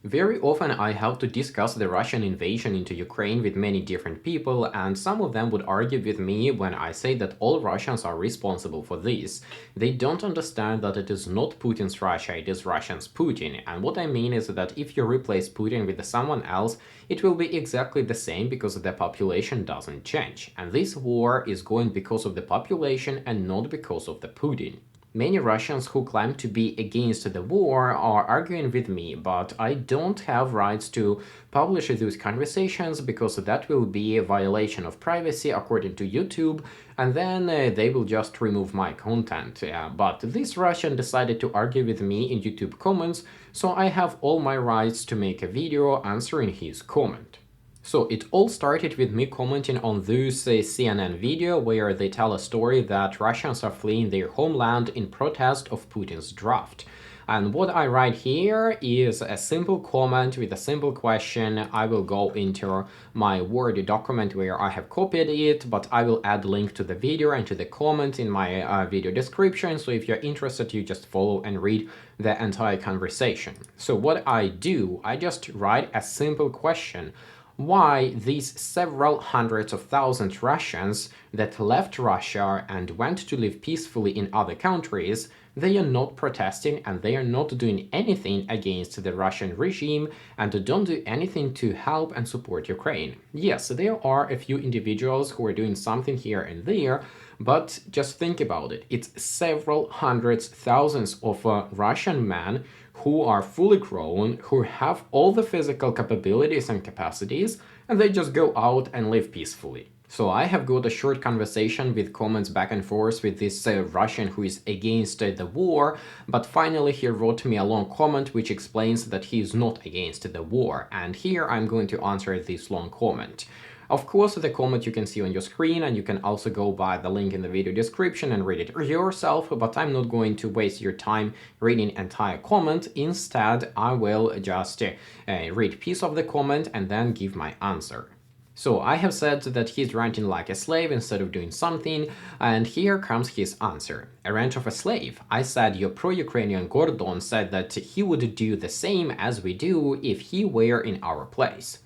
Very often I have to discuss the Russian invasion into Ukraine with many different people, and some of them would argue with me when I say that all Russians are responsible for this. They don't understand that it is not Putin's Russia, it is Russia's Putin. And what I mean is that if you replace Putin with someone else, it will be exactly the same because the population doesn't change. And this war is going because of the population and not because of the Putin. Many Russians who claim to be against the war are arguing with me, but I don't have rights to publish these conversations because that will be a violation of privacy according to YouTube, and then they will just remove my content. But this Russian decided to argue with me in YouTube comments, so I have all my rights to make a video answering his comment. So it all started with me commenting on this CNN video where they tell a story that Russians are fleeing their homeland in protest of Putin's draft. And what I write here is a simple comment with a simple question. I will go into my Word document where I have copied it, but I will add link to the video and to the comment in my video description. So if you're interested, you just follow and read the entire conversation. So what I do, I just write a simple question. Why these several hundreds of thousands Russians that left Russia and went to live peacefully in other countries, they are not protesting and they are not doing anything against the Russian regime and don't do anything to help and support Ukraine. Yes, there are a few individuals who are doing something here and there, but just think about it. It's several hundreds, thousands of Russian men who are fully grown, who have all the physical capabilities and capacities, and they just go out and live peacefully. So I have got a short conversation with comments back and forth with this Russian who is against the war, but finally he wrote me a long comment which explains that he is not against the war, and here I'm going to answer this long comment. Of course, the comment you can see on your screen, and you can also go by the link in the video description and read it yourself, but I'm not going to waste your time reading entire comment. Instead, I will just read piece of the comment and then give my answer. So I have said that he's ranting like a slave instead of doing something, and here comes his answer. A rant of a slave. I said your pro-Ukrainian Gordon said that he would do the same as we do if he were in our place.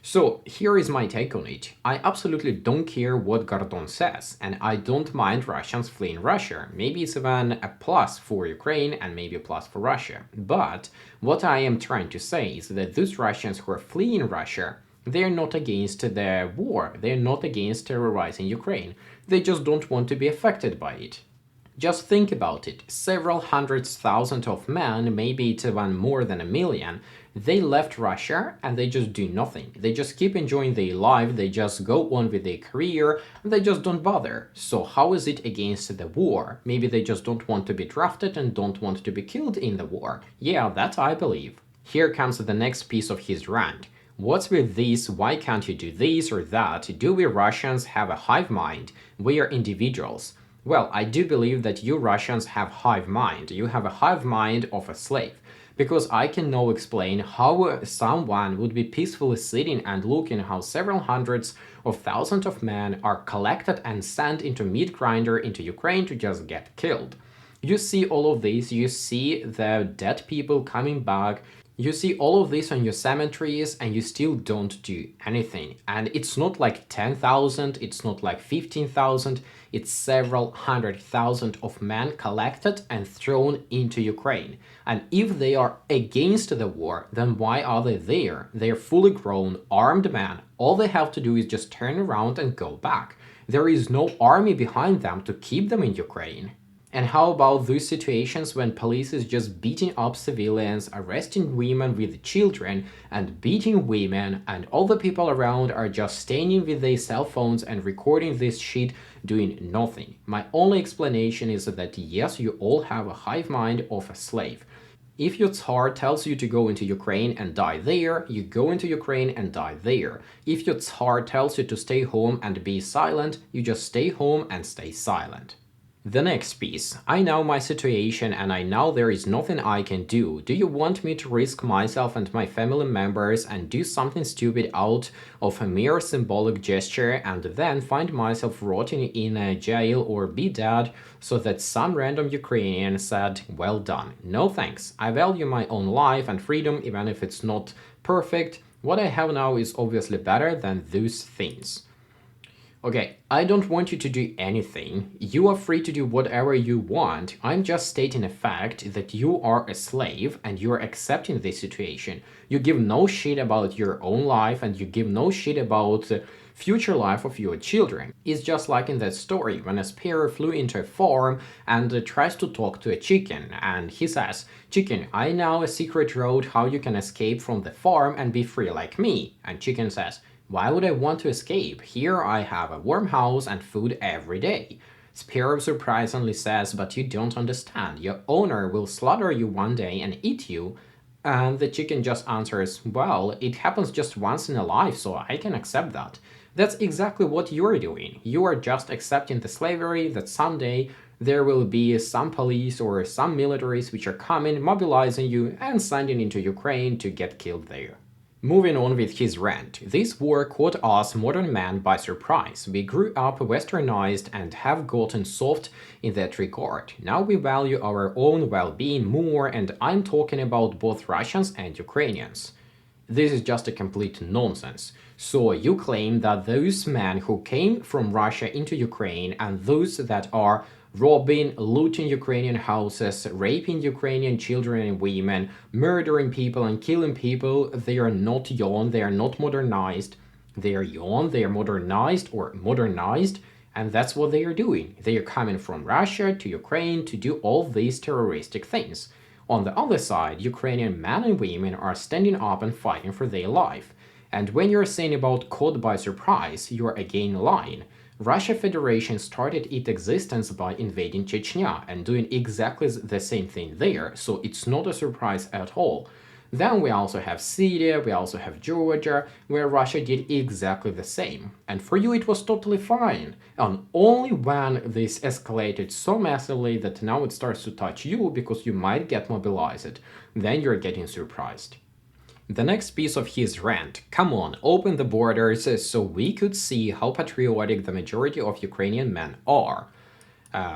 So here is my take on it. I absolutely don't care what Gordon says, and I don't mind Russians fleeing Russia. Maybe it's even a plus for Ukraine and maybe a plus for Russia. But what I am trying to say is that those Russians who are fleeing Russia, they're not against the war. They're not against terrorizing Ukraine. They just don't want to be affected by it. Just think about it. Several hundreds thousands of men, maybe it's even more than a million, they left Russia and they just do nothing. They just keep enjoying their life, they just go on with their career, and they just don't bother. So how is it against the war? Maybe they just don't want to be drafted and don't want to be killed in the war. Yeah, that I believe. Here comes the next piece of his rant. What's with this? Why can't you do this or that? Do we Russians have a hive mind? We are individuals. Well, I do believe that you Russians have hive mind. You have a hive mind of a slave. Because I can now explain how someone would be peacefully sitting and looking how several hundreds of thousands of men are collected and sent into meat grinder into Ukraine to just get killed. You see all of this, you see the dead people coming back, you see all of this on your cemeteries and you still don't do anything. And it's not like 10,000, it's not like 15,000, it's several hundred thousand of men collected and thrown into Ukraine. And if they are against the war, then why are they there? They're fully grown, armed men. All they have to do is just turn around and go back. There is no army behind them to keep them in Ukraine. And how about those situations when police is just beating up civilians, arresting women with children, and beating women, and all the people around are just standing with their cell phones and recording this shit, doing nothing? My only explanation is that yes, you all have a hive mind of a slave. If your Tsar tells you to go into Ukraine and die there, you go into Ukraine and die there. If your Tsar tells you to stay home and be silent, you just stay home and stay silent. The next piece. I know my situation and I know there is nothing I can do. Do you want me to risk myself and my family members and do something stupid out of a mere symbolic gesture and then find myself rotting in a jail or be dead so that some random Ukrainian said, well done. No thanks. I value my own life and freedom even if it's not perfect. What I have now is obviously better than those things. Okay, I don't want you to do anything. You are free to do whatever you want. I'm just stating a fact that you are a slave and you're accepting this situation. You give no shit about your own life and you give no shit about the future life of your children. It's just like in that story when a sparrow flew into a farm and tries to talk to a chicken and he says, "Chicken, I know a secret road how you can escape from the farm and be free like me." And chicken says, "Why would I want to escape? Here I have a warm house and food every day." Sparrow surprisingly says, "But you don't understand. Your owner will slaughter you one day and eat you." And the chicken just answers, "Well, it happens just once in a life, so I can accept that." That's exactly what you're doing. You are just accepting the slavery that someday there will be some police or some militaries which are coming, mobilizing you, and sending into Ukraine to get killed there. Moving on with his rant, this war caught us modern men by surprise. We grew up westernized and have gotten soft in that regard. Now we value our own well-being more, and I'm talking about both Russians and Ukrainians. This is just a complete nonsense. So you claim that those men who came from Russia into Ukraine and those that are robbing, looting Ukrainian houses, raping Ukrainian children and women, murdering people and killing people, they are not young, they are not modernized. They are young, they are modernized, and that's what they are doing. They are coming from Russia to Ukraine to do all these terroristic things. On the other side, Ukrainian men and women are standing up and fighting for their life. And when you're saying about caught by surprise, you're again lying. Russia Federation started its existence by invading Chechnya and doing exactly the same thing there, so it's not a surprise at all. Then we also have Syria, we also have Georgia, where Russia did exactly the same. And for you it was totally fine. And only when this escalated so massively that now it starts to touch you because you might get mobilized, then you're getting surprised. The next piece of his rant, come on, open the borders so we could see how patriotic the majority of Ukrainian men are.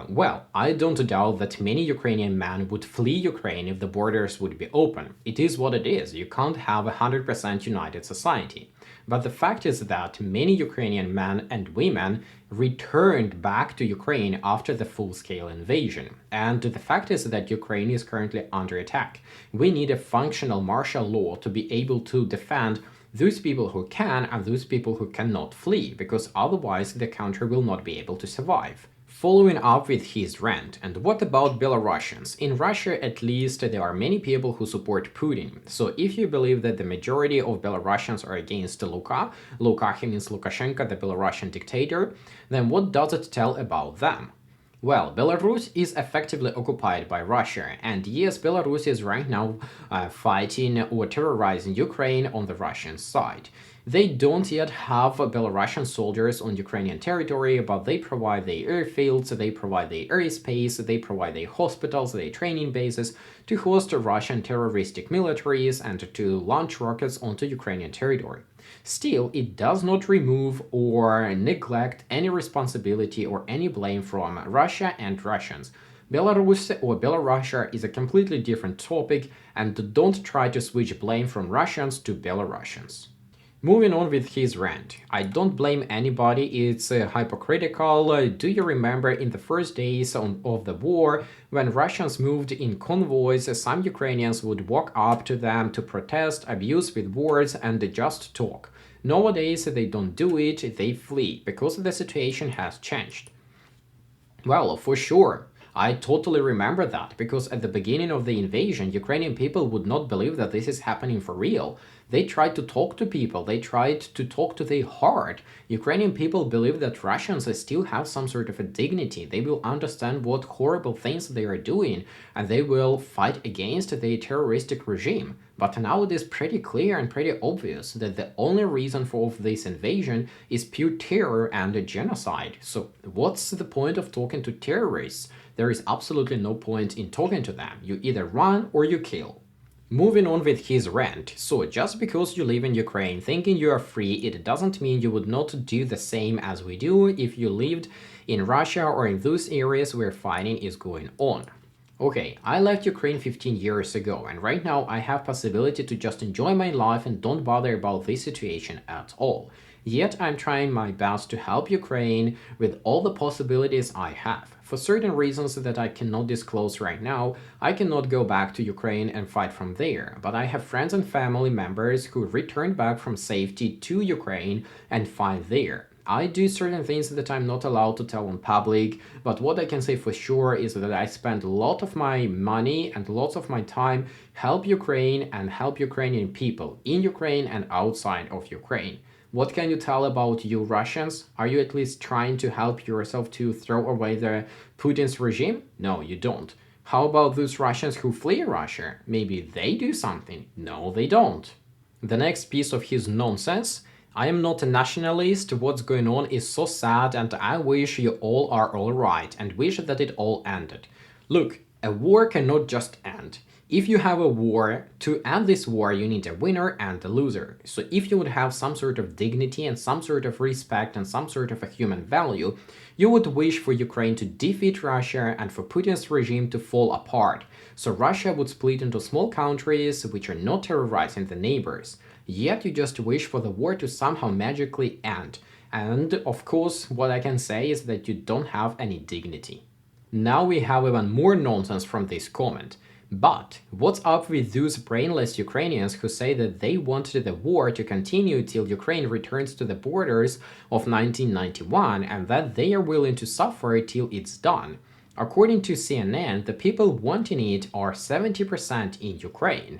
Well, I don't doubt that many Ukrainian men would flee Ukraine if the borders would be open. It is what it is. You can't have a 100% united society. But the fact is that many Ukrainian men and women returned back to Ukraine after the full-scale invasion. And the fact is that Ukraine is currently under attack. We need a functional martial law to be able to defend those people who can and those people who cannot flee, because otherwise the country will not be able to survive. Following up with his rant, and what about Belarusians? In Russia, at least, there are many people who support Putin. So if you believe that the majority of Belarusians are against Luka he means Lukashenko, the Belarusian dictator, then what does it tell about them? Well, Belarus is effectively occupied by Russia, and yes, Belarus is right now fighting or terrorizing Ukraine on the Russian side. They don't yet have Belarusian soldiers on Ukrainian territory, but they provide the airfields, they provide the airspace, they provide the hospitals, the training bases to host Russian terroristic militaries and to launch rockets onto Ukrainian territory. Still, it does not remove or neglect any responsibility or any blame from Russia and Russians. Belarus or Belarusia is a completely different topic, and don't try to switch blame from Russians to Belarusians. Moving on with his rant. I don't blame anybody, it's hypocritical. Do you remember in the first days of the war, when Russians moved in convoys, some Ukrainians would walk up to them to protest, abuse with words, and just talk. Nowadays, they don't do it, they flee, because the situation has changed. Well, for sure. I totally remember that, because at the beginning of the invasion, Ukrainian people would not believe that this is happening for real. They tried to talk to people, they tried to talk to their heart. Ukrainian people believe that Russians still have some sort of a dignity. They will understand what horrible things they are doing, and they will fight against the terroristic regime. But now it is pretty clear and pretty obvious that the only reason for this invasion is pure terror and genocide. So what's the point of talking to terrorists? There is absolutely no point in talking to them. You either run or you kill. Moving on with his rant. So just because you live in Ukraine thinking you are free, it doesn't mean you would not do the same as we do if you lived in Russia or in those areas where fighting is going on. Okay, I left Ukraine 15 years ago, and right now I have possibility to just enjoy my life and don't bother about this situation at all. Yet I'm trying my best to help Ukraine with all the possibilities I have. For certain reasons that I cannot disclose right now, I cannot go back to Ukraine and fight from there, but I have friends and family members who returned back from safety to Ukraine and fight there. I do certain things that I'm not allowed to tell in public, but what I can say for sure is that I spend a lot of my money and lots of my time help Ukraine and help Ukrainian people in Ukraine and outside of Ukraine. What can you tell about you Russians? Are you at least trying to help yourself to throw away the Putin's regime? No, you don't. How about those Russians who flee Russia? Maybe they do something? No, they don't. The next piece of his nonsense. I am not a nationalist, what's going on is so sad and I wish you all are alright and wish that it all ended. Look, a war cannot just end. If you have a war, to end this war you need a winner and a loser. So if you would have some sort of dignity and some sort of respect and some sort of a human value, you would wish for Ukraine to defeat Russia and for Putin's regime to fall apart. So Russia would split into small countries which are not terrorizing the neighbors. Yet you just wish for the war to somehow magically end. And of course, what I can say is that you don't have any dignity. Now we have even more nonsense from this comment. But what's up with those brainless Ukrainians who say that they wanted the war to continue till Ukraine returns to the borders of 1991 and that they are willing to suffer till it's done? According to CNN, the people wanting it are 70% in Ukraine.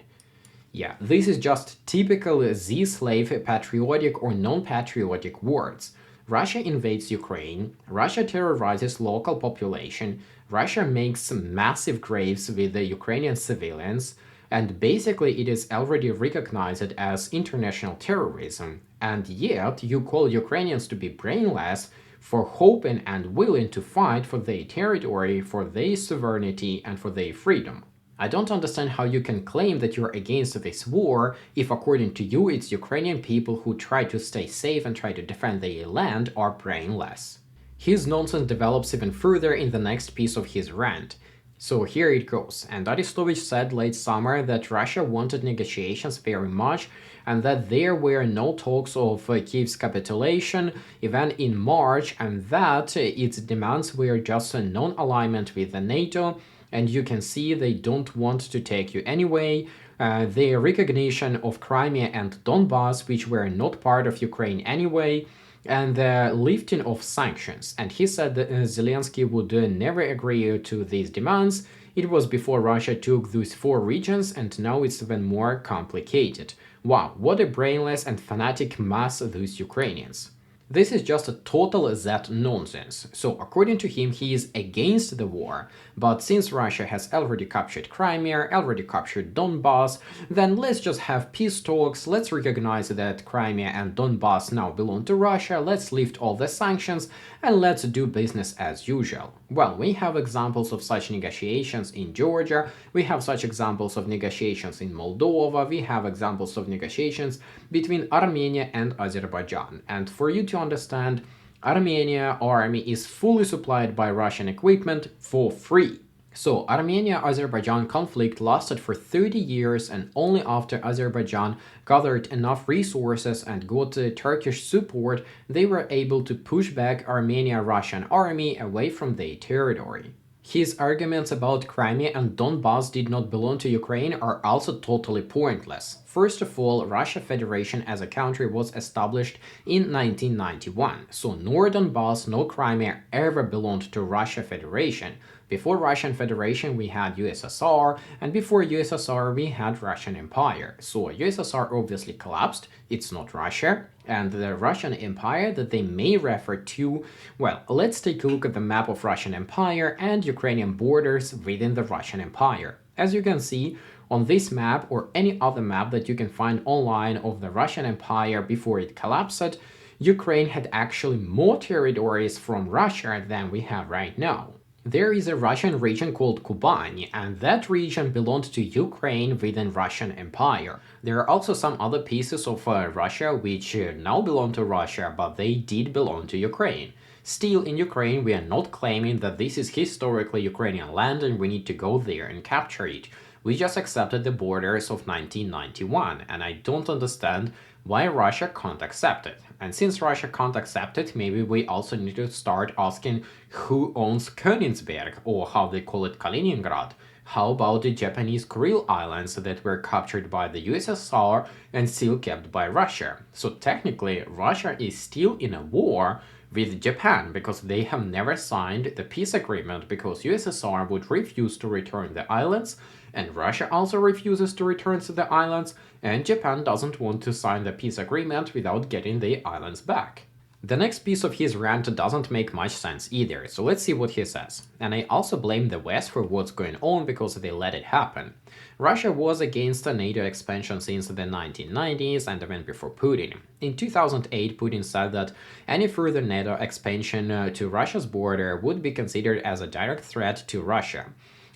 Yeah, this is just typical Z-slave patriotic or non-patriotic words. Russia invades Ukraine, Russia terrorizes local population, Russia makes massive graves with the Ukrainian civilians, and basically it is already recognized as international terrorism. And yet you call Ukrainians to be brainless for hoping and willing to fight for their territory, for their sovereignty, and for their freedom. I don't understand how you can claim that you're against this war if according to you it's Ukrainian people who try to stay safe and try to defend their land are brainless. His nonsense develops even further in the next piece of his rant. So here it goes, and Aristovich said late summer that Russia wanted negotiations very much and that there were no talks of Kiev's capitulation even in March and that its demands were just a non-alignment with the NATO. And you can see they don't want to take you anyway. Their recognition of Crimea and Donbass, which were not part of Ukraine anyway, and the lifting of sanctions. And he said that Zelensky would never agree to these demands. It was before Russia took those 4 regions, and now it's even more complicated. Wow, what a brainless and fanatic mass those Ukrainians. This is just a total Z nonsense. So according to him, he is against the war, but since Russia has already captured Crimea, already captured Donbass, then let's just have peace talks, let's recognize that Crimea and Donbass now belong to Russia, let's lift all the sanctions, and let's do business as usual. Well, we have examples of such negotiations in Georgia, we have such examples of negotiations in Moldova, we have examples of negotiations between Armenia and Azerbaijan. And for you to understand, Armenia army is fully supplied by Russian equipment for free. So Armenia-Azerbaijan conflict lasted for 30 years and only after Azerbaijan gathered enough resources and got Turkish support, they were able to push back Armenia-Russian army away from their territory. His arguments about Crimea and Donbass did not belong to Ukraine are also totally pointless. First of all, Russia Federation as a country was established in 1991, so nor Donbass nor Crimea ever belonged to Russia Federation. Before Russian Federation we had USSR, and before USSR we had Russian Empire. So USSR obviously collapsed, it's not Russia, and the Russian Empire that they may refer to, well, let's take a look at the map of Russian Empire and Ukrainian borders within the Russian Empire. As you can see, on this map or any other map that you can find online of the Russian Empire before it collapsed, Ukraine had actually more territories from Russia than we have right now. There is a Russian region called Kubani, and that region belonged to Ukraine within Russian Empire. There are also some other pieces of Russia which now belong to Russia, but they did belong to Ukraine. Still, in Ukraine, we are not claiming that this is historically Ukrainian land and we need to go there and capture it. We just accepted the borders of 1991, and I don't understand why Russia can't accept it. And since Russia can't accept it, maybe we also need to start asking who owns Königsberg, or how they call it Kaliningrad. How about the Japanese Kuril Islands that were captured by the USSR and still kept by Russia? So technically, Russia is still in a war with Japan because they have never signed the peace agreement because USSR would refuse to return the islands, and Russia also refuses to return to the islands, and Japan doesn't want to sign the peace agreement without getting the islands back. The next piece of his rant doesn't make much sense either, so let's see what he says. And I also blame the West for what's going on because they let it happen. Russia was against the NATO expansion since the 1990s and even before Putin. In 2008, Putin said that any further NATO expansion to Russia's border would be considered as a direct threat to Russia.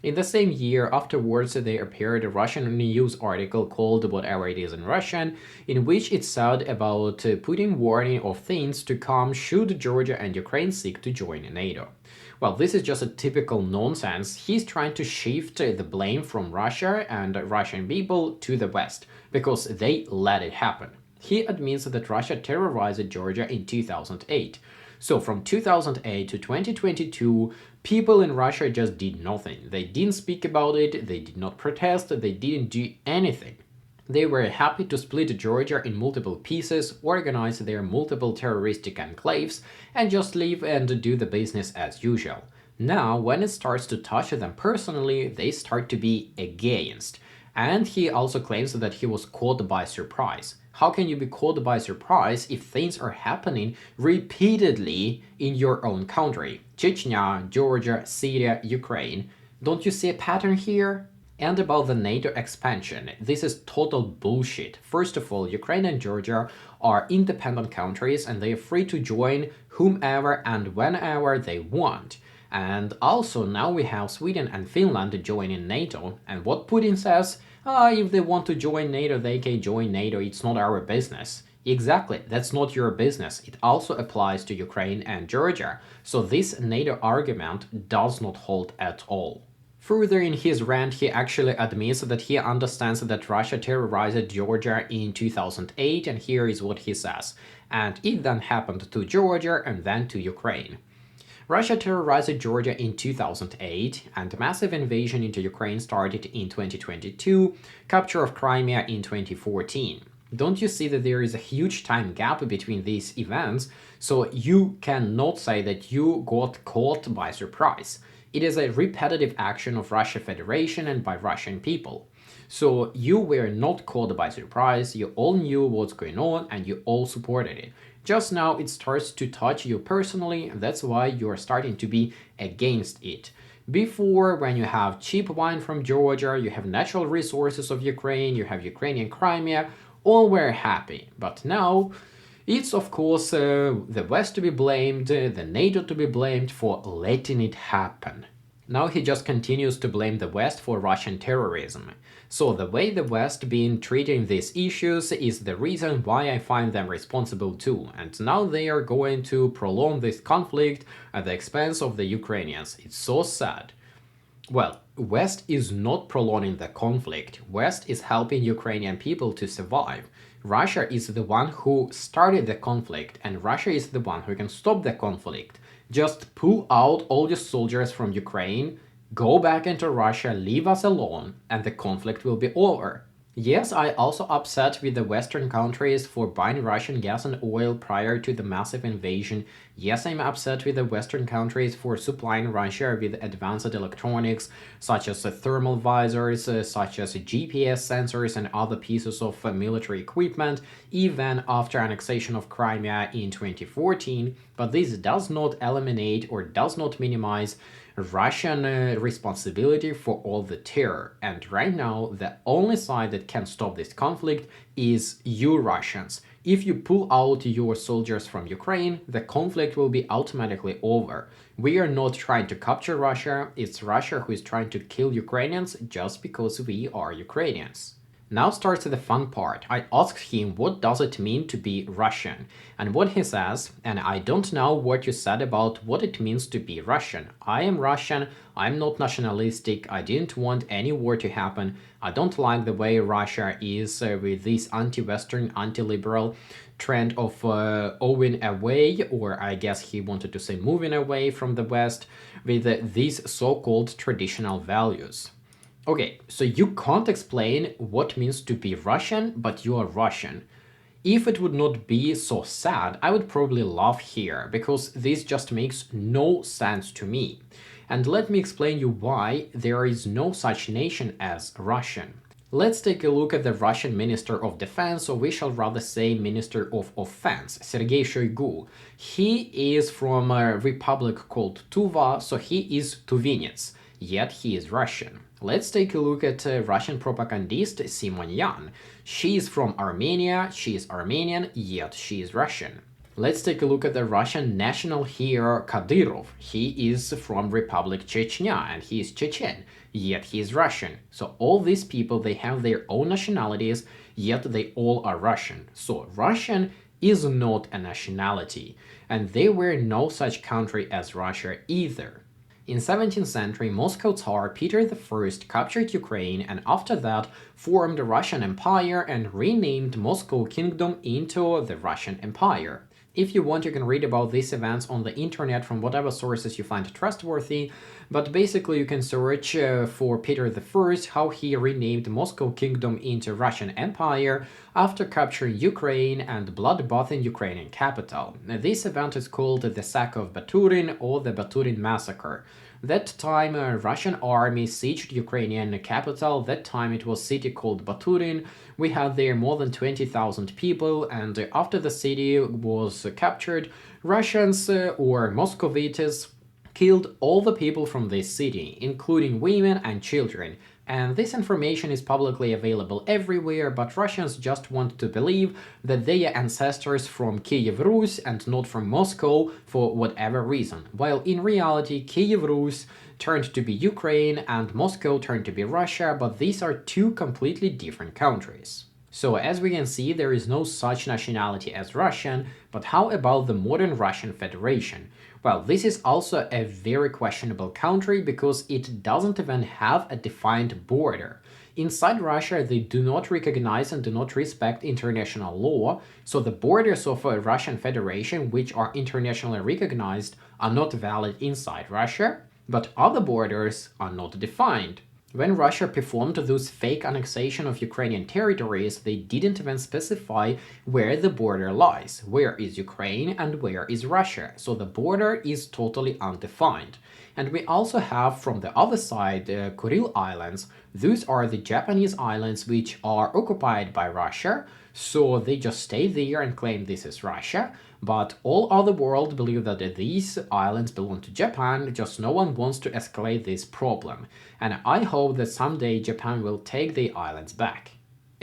In the same year afterwards, there appeared a Russian news article called Whatever It Is in Russian, in which it said about Putin warning of things to come should Georgia and Ukraine seek to join NATO. Well, this is just a typical nonsense. He's trying to shift the blame from Russia and Russian people to the West, because they let it happen. He admits that Russia terrorized Georgia in 2008. So from 2008 to 2022, people in Russia just did nothing. They didn't speak about it, they did not protest, they didn't do anything. They were happy to split Georgia in multiple pieces, organize their multiple terroristic enclaves, and just live and do the business as usual. Now, when it starts to touch them personally, they start to be against. And he also claims that he was caught by surprise. How can you be caught by surprise if things are happening repeatedly in your own country? Chechnya, Georgia, Syria, Ukraine. Don't you see a pattern here? And about the NATO expansion, this is total bullshit. First of all, Ukraine and Georgia are independent countries and they are free to join whomever and whenever they want. And also now we have Sweden and Finland joining NATO, and what Putin says, if they want to join NATO, they can join NATO, it's not our business. Exactly, that's not your business. It also applies to Ukraine and Georgia. So this NATO argument does not hold at all. Further in his rant, he actually admits that he understands that Russia terrorized Georgia in 2008, and here is what he says. And it then happened to Georgia and then to Ukraine. Russia terrorized Georgia in 2008, and massive invasion into Ukraine started in 2022, capture of Crimea in 2014. Don't you see that there is a huge time gap between these events, so you cannot say that you got caught by surprise. It is a repetitive action of Russia Federation and by Russian people. So you were not caught by surprise, you all knew what's going on and you all supported it. Just now it starts to touch you personally, and that's why you're starting to be against it. Before, when you have cheap wine from Georgia, you have natural resources of Ukraine, you have Ukrainian Crimea, all were happy. But now, it's of course the West to be blamed, the NATO to be blamed for letting it happen. Now he just continues to blame the West for Russian terrorism. So the way the West been treating these issues is the reason why I find them responsible too, and now they are going to prolong this conflict at the expense of the Ukrainians. It's so sad. Well, West is not prolonging the conflict. West is helping Ukrainian people to survive. Russia is the one who started the conflict, and Russia is the one who can stop the conflict. Just pull out all the soldiers from Ukraine, go back into Russia, leave us alone, and the conflict will be over. Yes, I also upset with the Western countries for buying Russian gas and oil prior to the massive invasion. Yes, I'm upset with the Western countries for supplying Russia with advanced electronics, such as thermal visors, such as GPS sensors, and other pieces of military equipment, even after annexation of Crimea in 2014. But this does not eliminate or does not minimize Russian responsibility for all the terror. And right now, the only side that can stop this conflict is you Russians. If you pull out your soldiers from Ukraine, the conflict will be automatically over. We are not trying to capture Russia, it's Russia who is trying to kill Ukrainians just because we are Ukrainians. Now starts the fun part. I asked him what does it mean to be Russian, and what he says, and I don't know what you said about what it means to be Russian. I am Russian, I'm not nationalistic, I didn't want any war to happen, I don't like the way Russia is with this anti-Western, anti-liberal trend of owing away, or I guess he wanted to say moving away from the West with these so-called traditional values. Okay, so you can't explain what means to be Russian, but you are Russian. If it would not be so sad, I would probably laugh here, because this just makes no sense to me. And let me explain you why there is no such nation as Russian. Let's take a look at the Russian Minister of Defense, or we shall rather say Minister of Offense, Sergei Shoigu. He is from a republic called Tuva, so he is Tuvinets, yet he is Russian. Let's take a look at Russian propagandist Simonyan. She is from Armenia, she is Armenian, yet she is Russian. Let's take a look at the Russian national hero Kadyrov. He is from Republic Chechnya and he is Chechen, yet he is Russian. So all these people, they have their own nationalities, yet they all are Russian. So Russian is not a nationality, and there were no such country as Russia either. In 17th century, Moscow Tsar Peter I captured Ukraine and after that formed the Russian Empire and renamed Moscow Kingdom into the Russian Empire. If you want, you can read about these events on the internet from whatever sources you find trustworthy, but basically you can search for Peter I, how he renamed Moscow Kingdom into Russian Empire after capturing Ukraine and bloodbathing Ukrainian capital. This event is called the Sack of Baturyn or the Baturyn Massacre. That time, a Russian army sieged Ukrainian capital. That time it was a city called Baturyn. We had there more than 20,000 people, and after the city was captured, Russians or Moscovites killed all the people from this city, including women and children. And this information is publicly available everywhere, but Russians just want to believe that they are ancestors from Kiev Rus and not from Moscow for whatever reason, while in reality Kiev Rus turned to be Ukraine and Moscow turned to be Russia, but these are two completely different countries. So as we can see, there is no such nationality as Russian, but how about the modern Russian Federation? Well, this is also a very questionable country because it doesn't even have a defined border. Inside Russia, they do not recognize and do not respect international law, so the borders of a Russian Federation, which are internationally recognized, are not valid inside Russia, but other borders are not defined. When Russia performed those fake annexation of Ukrainian territories, they didn't even specify where the border lies, where is Ukraine and where is Russia, so the border is totally undefined. And we also have from the other side Kuril Islands. Those are the Japanese islands which are occupied by Russia, so they just stay there and claim this is Russia. But all other world believe that these islands belong to Japan, just no one wants to escalate this problem. And I hope that someday Japan will take the islands back.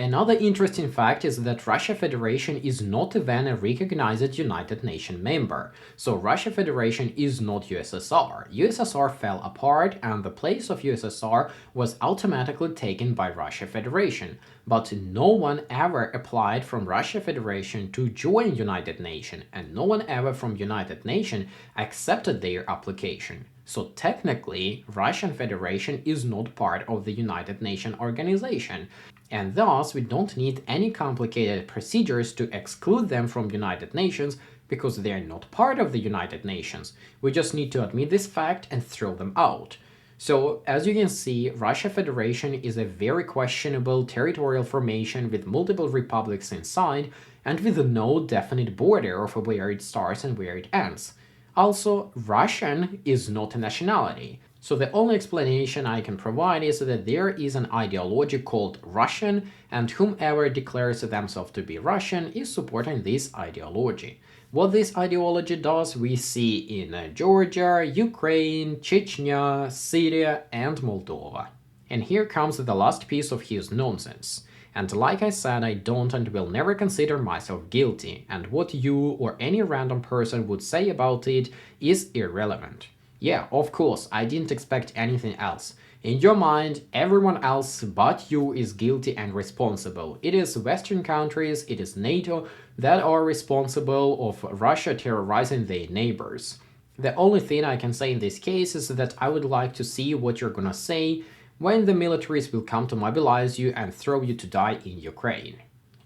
Another interesting fact is that Russia Federation is not even a recognized United Nations member. So Russia Federation is not USSR. USSR fell apart and the place of USSR was automatically taken by Russia Federation. But no one ever applied from Russia Federation to join United Nations, and no one ever from United Nations accepted their application. So technically, Russian Federation is not part of the United Nations organization. And thus, we don't need any complicated procedures to exclude them from United Nations because they are not part of the United Nations. We just need to admit this fact and throw them out. So, as you can see, Russia Federation is a very questionable territorial formation with multiple republics inside and with no definite border of where it starts and where it ends. Also, Russian is not a nationality. So the only explanation I can provide is that there is an ideology called Russian, and whomever declares themselves to be Russian is supporting this ideology. What this ideology does, we see in Georgia, Ukraine, Chechnya, Syria, and Moldova. And here comes the last piece of his nonsense. And like I said, I don't and will never consider myself guilty, and what you or any random person would say about it is irrelevant. Yeah, of course, I didn't expect anything else. In your mind, everyone else but you is guilty and responsible. It is Western countries, it is NATO that are responsible of Russia terrorizing their neighbors. The only thing I can say in this case is that I would like to see what you're gonna say when the militaries will come to mobilize you and throw you to die in Ukraine.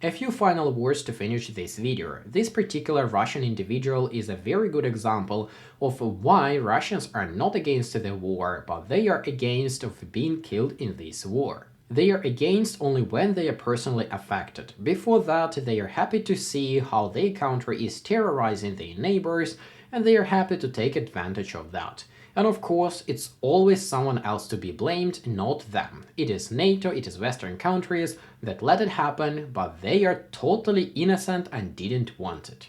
A few final words to finish this video. This particular Russian individual is a very good example of why Russians are not against the war, but they are against of being killed in this war. They are against only when they are personally affected. Before that, they are happy to see how their country is terrorizing their neighbors, and they are happy to take advantage of that. And of course, it's always someone else to be blamed, not them. It is NATO, it is Western countries that let it happen, but they are totally innocent and didn't want it.